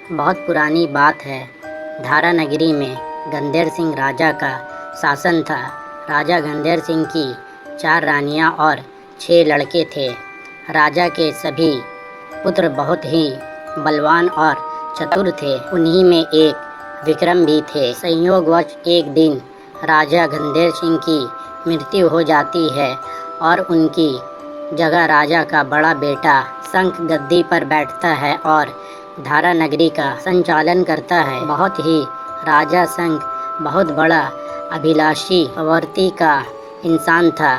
बहुत पुरानी बात है। धारा नगरी में गंधेर सिंह राजा का शासन था। राजा गंधेर सिंह की 4 रानियां और 6 लड़के थे। राजा के सभी पुत्र बहुत ही बलवान और चतुर थे। उन्हीं में एक विक्रम भी थे। संयोगवश एक दिन राजा गंधेर सिंह की मृत्यु हो जाती है और उनकी जगह राजा का बड़ा बेटा शंख गद्दी पर बैठता है और धारा नगरी का संचालन करता है। बहुत ही राजा शंख बहुत बड़ा अभिलाषी प्रवृत्ति का इंसान था।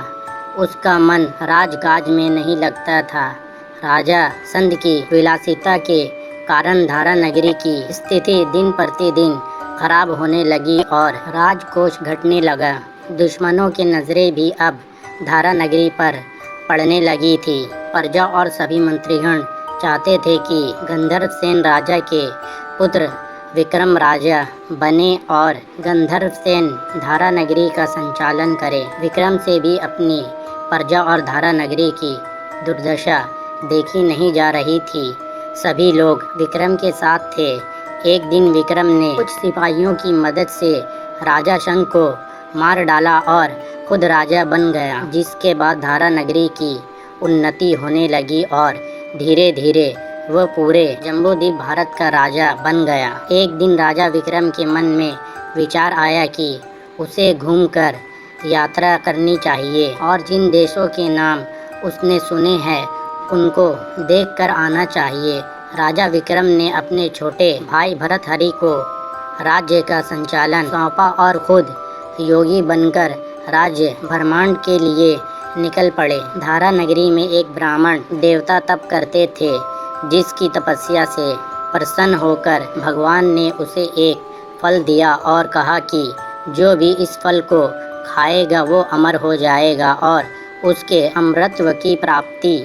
उसका मन राजकाज में नहीं लगता था। राजा शंख की विलासिता के कारण धारा नगरी की स्थिति दिन प्रतिदिन खराब होने लगी और राजकोष घटने लगा। दुश्मनों की नज़रें भी अब धारा नगरी पर पड़ने लगी थी। प्रजा और सभी मंत्रीगण चाहते थे कि गंधर्व सेन राजा के पुत्र विक्रम राजा बने और गंधर्व सेन धारा नगरी का संचालन करे। विक्रम से भी अपनी प्रजा और धारा नगरी की दुर्दशा देखी नहीं जा रही थी। सभी लोग विक्रम के साथ थे। एक दिन विक्रम ने कुछ सिपाहियों की मदद से राजा शंख को मार डाला और खुद राजा बन गया, जिसके बाद धारा नगरी की उन्नति होने लगी और धीरे धीरे वह पूरे जम्बूद्वीप भारत का राजा बन गया। एक दिन राजा विक्रम के मन में विचार आया कि उसे घूमकर यात्रा करनी चाहिए और जिन देशों के नाम उसने सुने हैं उनको देखकर आना चाहिए। राजा विक्रम ने अपने छोटे भाई भर्तहरि को राज्य का संचालन सौंपा और खुद योगी बनकर राज्य भ्रमण के लिए निकल पड़े। धारा नगरी में एक ब्राह्मण देवता तप करते थे, जिसकी तपस्या से प्रसन्न होकर भगवान ने उसे एक फल दिया और कहा कि जो भी इस फल को खाएगा वो अमर हो जाएगा और उसके अमरत्व की प्राप्ति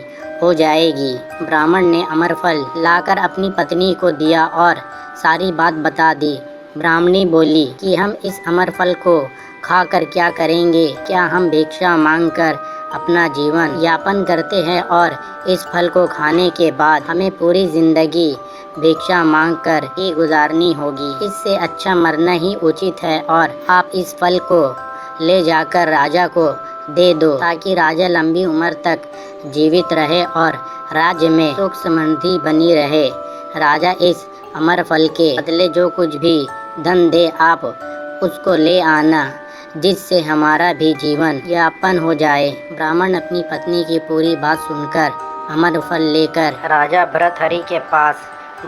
हो जाएगी। ब्राह्मण ने अमर फल लाकर अपनी पत्नी को दिया और सारी बात बता दी। ब्राह्मणी बोली कि हम इस अमर फल को खाकर क्या करेंगे? क्या हम भिक्षा मांगकर अपना जीवन यापन करते हैं और इस फल को खाने के बाद हमें पूरी जिंदगी भिक्षा मांगकर ही गुजारनी होगी। इससे अच्छा मरना ही उचित है और आप इस फल को ले जाकर राजा को दे दो ताकि राजा लंबी उम्र तक जीवित रहे और राज्य में सुख समृद्धि बनी रहे। राजा इस अमर फल के बदले जो कुछ भी धन दे आप उसको ले आना, जिससे हमारा भी जीवन यापन हो जाए। ब्राह्मण अपनी पत्नी की पूरी बात सुनकर अमर फल लेकर राजा भर्तहरि के पास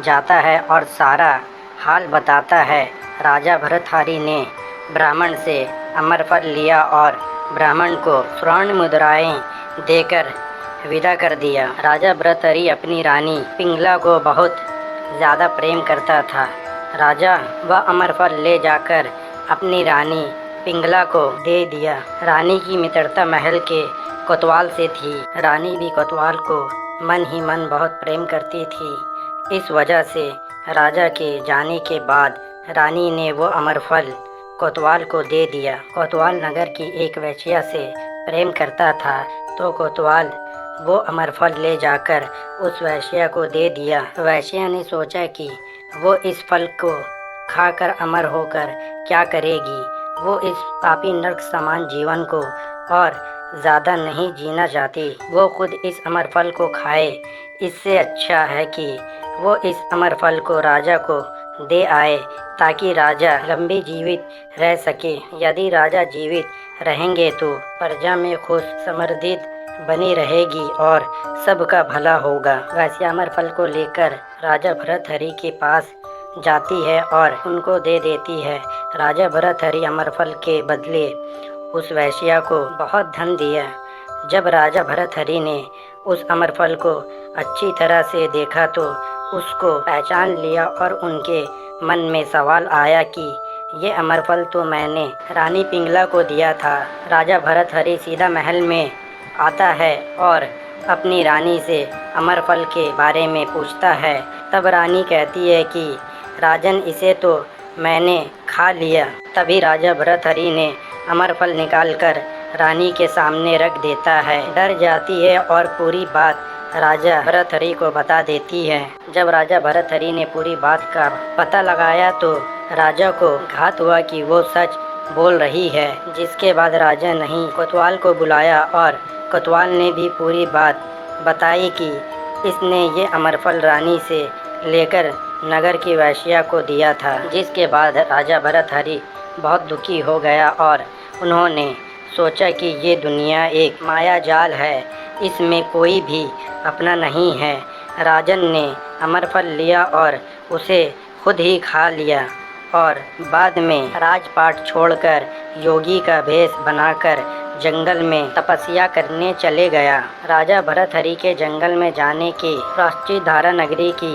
जाता है और सारा हाल बताता है। राजा भर्तहरि ने ब्राह्मण से अमर फल लिया और ब्राह्मण को स्वर्ण मुद्राएं देकर विदा कर दिया। राजा भर्तहरि अपनी रानी पिंगला को बहुत ज़्यादा प्रेम करता था। राजा वह अमर फल ले जाकर अपनी रानी पिंगला को दे दिया। रानी की मित्रता महल के कोतवाल से थी। रानी भी कोतवाल को मन ही मन बहुत प्रेम करती थी। इस वजह से राजा के जाने के बाद रानी ने वो अमर फल कोतवाल को दे दिया। कोतवाल नगर की एक वेश्या से प्रेम करता था, तो कोतवाल वो अमर फल ले जाकर उस वेश्या को दे दिया। वेश्या ने सोचा कि वो इस फल को खाकर अमर होकर क्या करेगी। वो इस पापी नरक समान जीवन को और ज़्यादा नहीं जीना चाहती। वो खुद इस अमर फल को खाए। इससे अच्छा है कि वो इस अमर फल को राजा को दे आए ताकि राजा लंबी जीवित रह सके। यदि राजा जीवित रहेंगे तो प्रजा में खुश समृद्धित बनी रहेगी और सबका भला होगा। वैसे अमर फल को लेकर राजा भर्तहरि के पास जाती है और उनको दे देती है। राजा भर्तहरि अमर फल के बदले उस वेश्या को बहुत धन दिया। जब राजा भर्तहरि ने उस अमर फल को अच्छी तरह से देखा तो उसको पहचान लिया और उनके मन में सवाल आया कि ये अमर फल तो मैंने रानी पिंगला को दिया था। राजा भर्तहरि सीधा महल में आता है और अपनी रानी से अमर फल के बारे में पूछता है। तब रानी कहती है कि राजन, इसे तो मैंने खा लिया। तभी राजा भर्तहरि ने अमर फल निकालकर रानी के सामने रख देता है। डर जाती है और पूरी बात राजा भर्तहरि को बता देती है। जब राजा भर्तहरि ने पूरी बात का पता लगाया तो राजा को घात हुआ कि वो सच बोल रही है। जिसके बाद राजा ने कोतवाल को बुलाया और कोतवाल ने भी पूरी बात बताई कि इसने ये अमरफल रानी से लेकर नगर की वैश्या को दिया था। जिसके बाद राजा भर्तहरि बहुत दुखी हो गया और उन्होंने सोचा कि ये दुनिया एक माया जाल है, इसमें कोई भी अपना नहीं है। राजन ने अमरफल लिया और उसे खुद ही खा लिया और बाद में राजपाट छोड़कर योगी का भेष बनाकर जंगल में तपस्या करने चले गया। राजा भर्तहरि के जंगल में जाने के पश्चात धारा नगरी की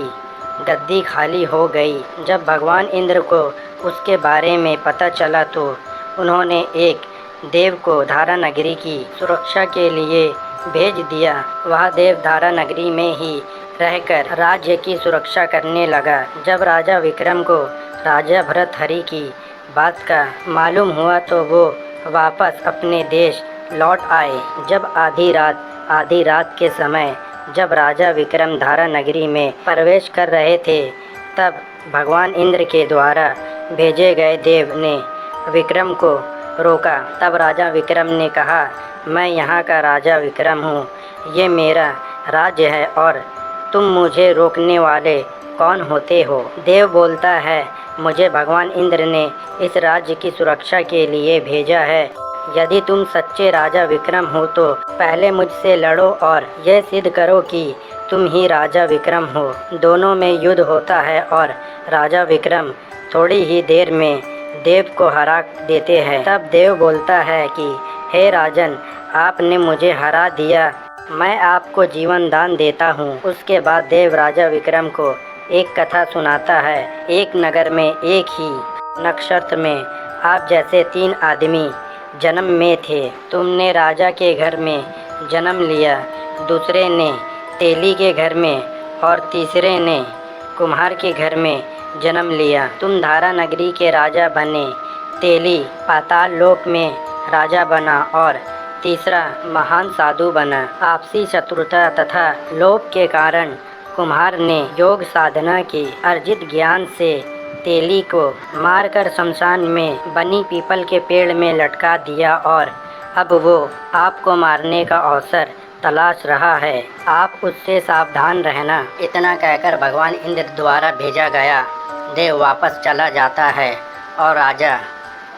गद्दी खाली हो गई। जब भगवान इंद्र को उसके बारे में पता चला तो उन्होंने एक देव को धारा नगरी की सुरक्षा के लिए भेज दिया। वह देव धारा नगरी में ही रहकर राज्य की सुरक्षा करने लगा। जब राजा विक्रम को राजा भर्तहरि की बात का मालूम हुआ तो वो वापस अपने देश लौट आए। जब आधी रात के समय जब राजा विक्रम धारा नगरी में प्रवेश कर रहे थे तब भगवान इंद्र के द्वारा भेजे गए देव ने विक्रम को रोका। तब राजा विक्रम ने कहा, मैं यहाँ का राजा विक्रम हूँ, ये मेरा राज्य है और तुम मुझे रोकने वाले कौन होते हो? देव बोलता है, मुझे भगवान इंद्र ने इस राज्य की सुरक्षा के लिए भेजा है। यदि तुम सच्चे राजा विक्रम हो तो पहले मुझसे लड़ो और यह सिद्ध करो कि तुम ही राजा विक्रम हो। दोनों में युद्ध होता है और राजा विक्रम थोड़ी ही देर में देव को हरा देते हैं। तब देव बोलता है कि हे राजन, आपने मुझे हरा दिया, मैं आपको जीवन दान देता हूँ। उसके बाद देव राजा विक्रम को एक कथा सुनाता है। एक नगर में एक ही नक्षत्र में आप जैसे 3 आदमी जन्म में थे। तुमने राजा के घर में जन्म लिया, दूसरे ने तेली के घर में और तीसरे ने कुम्हार के घर में जन्म लिया। तुम धारा नगरी के राजा बने, तेली पाताल लोक में राजा बना और तीसरा महान साधु बना। आपसी शत्रुता तथा लोभ के कारण कुम्हार ने योग साधना की अर्जित ज्ञान से तेली को मारकर शमशान में बनी पीपल के पेड़ में लटका दिया और अब वो आपको मारने का अवसर तलाश रहा है। आप उससे सावधान रहना। इतना कहकर भगवान इंद्र द्वारा भेजा गया देव वापस चला जाता है और राजा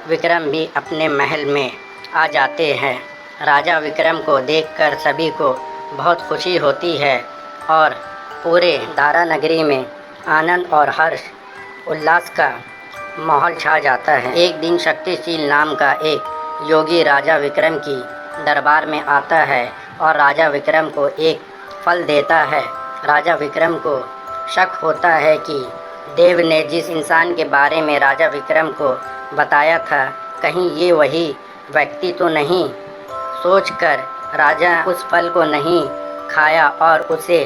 विक्रम भी अपने महल में आ जाते हैं। राजा विक्रम को देखकर सभी को बहुत खुशी होती है और पूरे धारा नगरी में आनंद और हर्ष उल्लास का माहौल छा जाता है। एक दिन शक्तिशील नाम का एक योगी राजा विक्रम की दरबार में आता है और राजा विक्रम को एक फल देता है। राजा विक्रम को शक होता है कि देव ने जिस इंसान के बारे में राजा विक्रम को बताया था कहीं ये वही व्यक्ति तो नहीं। सोचकर राजा उस फल को नहीं खाया और उसे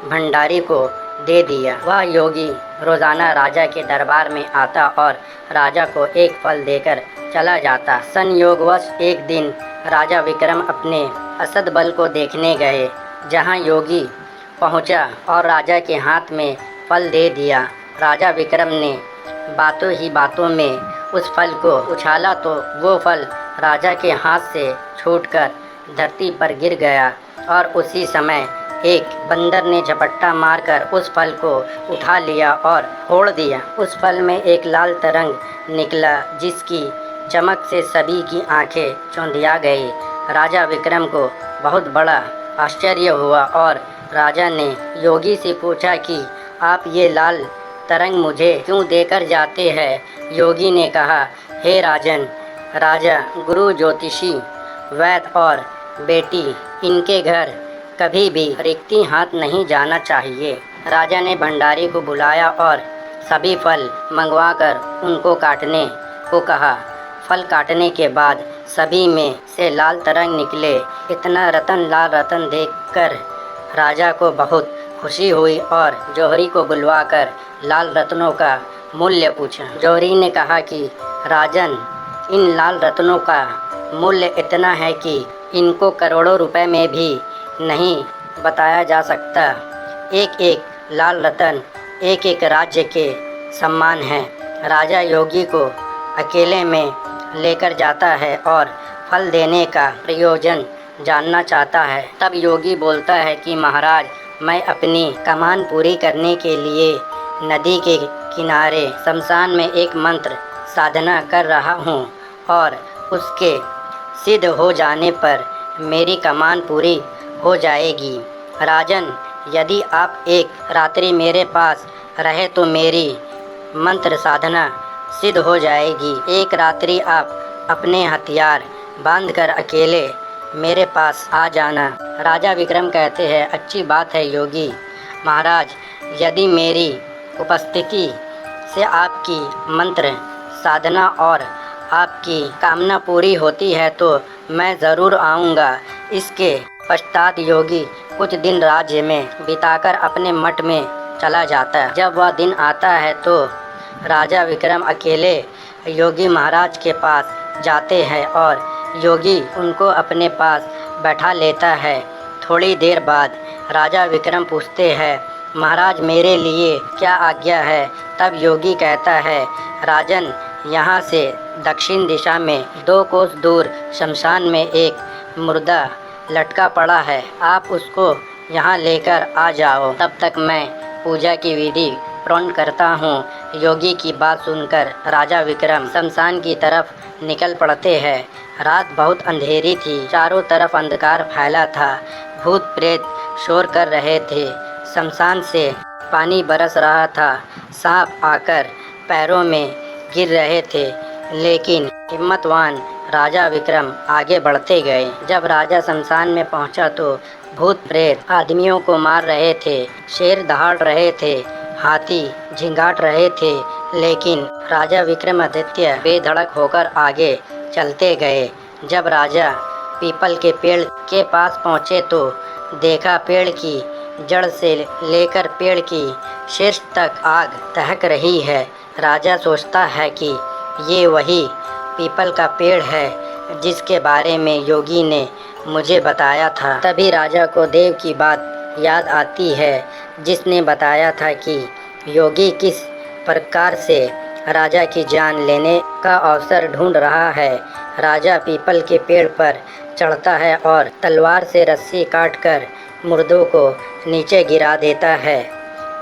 भंडारी को दे दिया। वह योगी रोज़ाना राजा के दरबार में आता और राजा को एक फल देकर चला जाता। संयोगवश एक दिन राजा विक्रम अपने असद बल को देखने गए। जहां योगी पहुंचा और राजा के हाथ में फल दे दिया। राजा विक्रम ने बातों ही बातों में उस फल को उछाला तो वो फल राजा के हाथ से छूटकर धरती पर गिर गया और उसी समय एक बंदर ने झपट्टा मारकर उस फल को उठा लिया और फोड़ दिया। उस फल में एक लाल तरंग निकला जिसकी चमक से सभी की आंखें चौंधिया गई। राजा विक्रम को बहुत बड़ा आश्चर्य हुआ और राजा ने योगी से पूछा कि आप ये लाल तरंग मुझे क्यों देकर जाते हैं? योगी ने कहा, हे राजन, राजा गुरु ज्योतिषी वैद्य और बेटी इनके घर कभी भी रिक्ति हाथ नहीं जाना चाहिए। राजा ने भंडारी को बुलाया और सभी फल मंगवाकर उनको काटने को कहा। फल काटने के बाद सभी में से लाल तरंग निकले। इतना रतन लाल रतन देखकर राजा को बहुत खुशी हुई और जौहरी को बुलवाकर लाल रत्नों का मूल्य पूछा। जौहरी ने कहा कि राजन, इन लाल रत्नों का मूल्य इतना है कि इनको करोड़ों रुपए में भी नहीं बताया जा सकता। एक एक लाल रतन एक एक राज्य के सम्मान है। राजा योगी को अकेले में लेकर जाता है और फल देने का प्रयोजन जानना चाहता है। तब योगी बोलता है कि महाराज, मैं अपनी कमान पूरी करने के लिए नदी के किनारे शमशान में एक मंत्र साधना कर रहा हूँ और उसके सिद्ध हो जाने पर मेरी कमान पूरी हो जाएगी। राजन, यदि आप एक रात्रि मेरे पास रहे तो मेरी मंत्र साधना सिद्ध हो जाएगी। एक रात्रि आप अपने हथियार बांधकर अकेले मेरे पास आ जाना। राजा विक्रम कहते हैं, अच्छी बात है योगी महाराज, यदि मेरी उपस्थिति से आपकी मंत्र साधना और आपकी कामना पूरी होती है तो मैं ज़रूर आऊँगा। इसके पश्चात योगी कुछ दिन राज्य में बिताकर अपने मठ में चला जाता है। जब वह दिन आता है तो राजा विक्रम अकेले योगी महाराज के पास जाते हैं और योगी उनको अपने पास बैठा लेता है। थोड़ी देर बाद राजा विक्रम पूछते हैं, महाराज मेरे लिए क्या आज्ञा है? तब योगी कहता है, राजन, यहाँ से दक्षिण दिशा में 2 कोस दूर शमशान में एक मुर्दा लटका पड़ा है, आप उसको यहाँ लेकर आ जाओ। तब तक मैं पूजा की विधि पूर्ण करता हूँ। योगी की बात सुनकर राजा विक्रम शमशान की तरफ निकल पड़ते हैं। रात बहुत अंधेरी थी, चारों तरफ अंधकार फैला था। भूत प्रेत शोर कर रहे थे, शमशान से पानी बरस रहा था, सांप आकर पैरों में गिर रहे थे, लेकिन हिम्मतवान राजा विक्रम आगे बढ़ते गए। जब राजा शमशान में पहुंचा तो भूत प्रेत आदमियों को मार रहे थे, शेर दहाड़ रहे थे, हाथी झिंगाट रहे थे, लेकिन राजा विक्रमादित्य बेधड़क होकर आगे चलते गए। जब राजा पीपल के पेड़ के पास पहुँचे तो देखा पेड़ की जड़ से लेकर पेड़ की शीर्ष तक आग दहक रही है। राजा सोचता है कि ये वही पीपल का पेड़ है जिसके बारे में योगी ने मुझे बताया था। तभी राजा को देव की बात याद आती है जिसने बताया था कि योगी किस प्रकार से राजा की जान लेने का अवसर ढूंढ रहा है। राजा पीपल के पेड़ पर चढ़ता है और तलवार से रस्सी काटकर मुर्दों को नीचे गिरा देता है।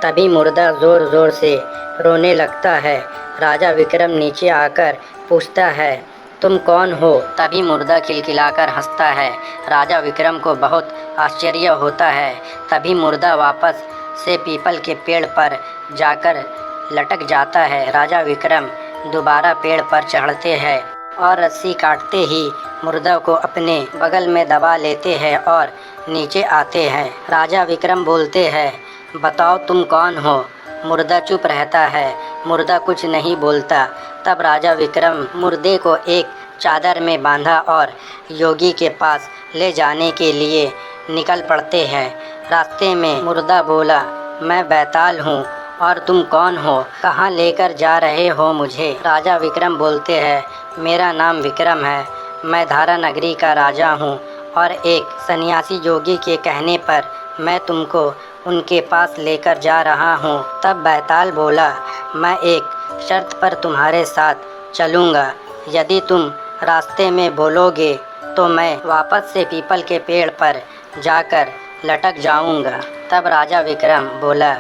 तभी मुर्दा ज़ोर ज़ोर से रोने लगता है। राजा विक्रम नीचे आकर पूछता है, तुम कौन हो? तभी मुर्दा खिलखिलाकर हंसता है। राजा विक्रम को बहुत आश्चर्य होता है। तभी मुर्दा वापस से पीपल के पेड़ पर जाकर लटक जाता है। राजा विक्रम दोबारा पेड़ पर चढ़ते हैं और रस्सी काटते ही मुर्दा को अपने बगल में दबा लेते हैं और नीचे आते हैं। राजा विक्रम बोलते हैं, बताओ तुम कौन हो? मुर्दा चुप रहता है। मुर्दा कुछ नहीं बोलता। तब राजा विक्रम मुर्दे को एक चादर में बांधा और योगी के पास ले जाने के लिए निकल पड़ते हैं। रास्ते में मुर्दा बोला, मैं बैताल हूँ और तुम कौन हो? कहाँ लेकर जा रहे हो मुझे? राजा विक्रम बोलते हैं, मेरा नाम विक्रम है, मैं धारा नगरी का राजा हूँ और एक सन्यासी योगी के कहने पर मैं तुमको उनके पास लेकर जा रहा हूँ। तब बैताल बोला, मैं एक शर्त पर तुम्हारे साथ चलूँगा। यदि तुम रास्ते में बोलोगे तो मैं वापस से पीपल के पेड़ पर जाकर लटक जाऊँगा। तब राजा विक्रम बोला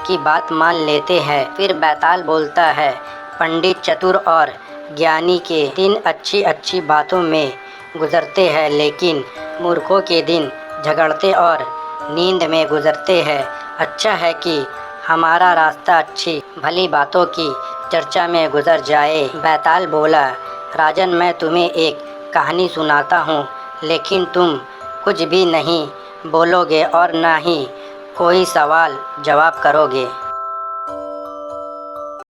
कि बात मान लेते हैं। फिर बैताल बोलता है, पंडित चतुर और ज्ञानी के दिन अच्छी अच्छी बातों में गुजरते हैं, लेकिन मूर्खों के दिन झगड़ते और नींद में गुजरते हैं। अच्छा है कि हमारा रास्ता अच्छी भली बातों की चर्चा में गुजर जाए। बैताल बोला, राजन, मैं तुम्हें एक कहानी सुनाता हूँ, लेकिन तुम कुछ भी नहीं बोलोगे और ना ही कोई सवाल जवाब करोगे।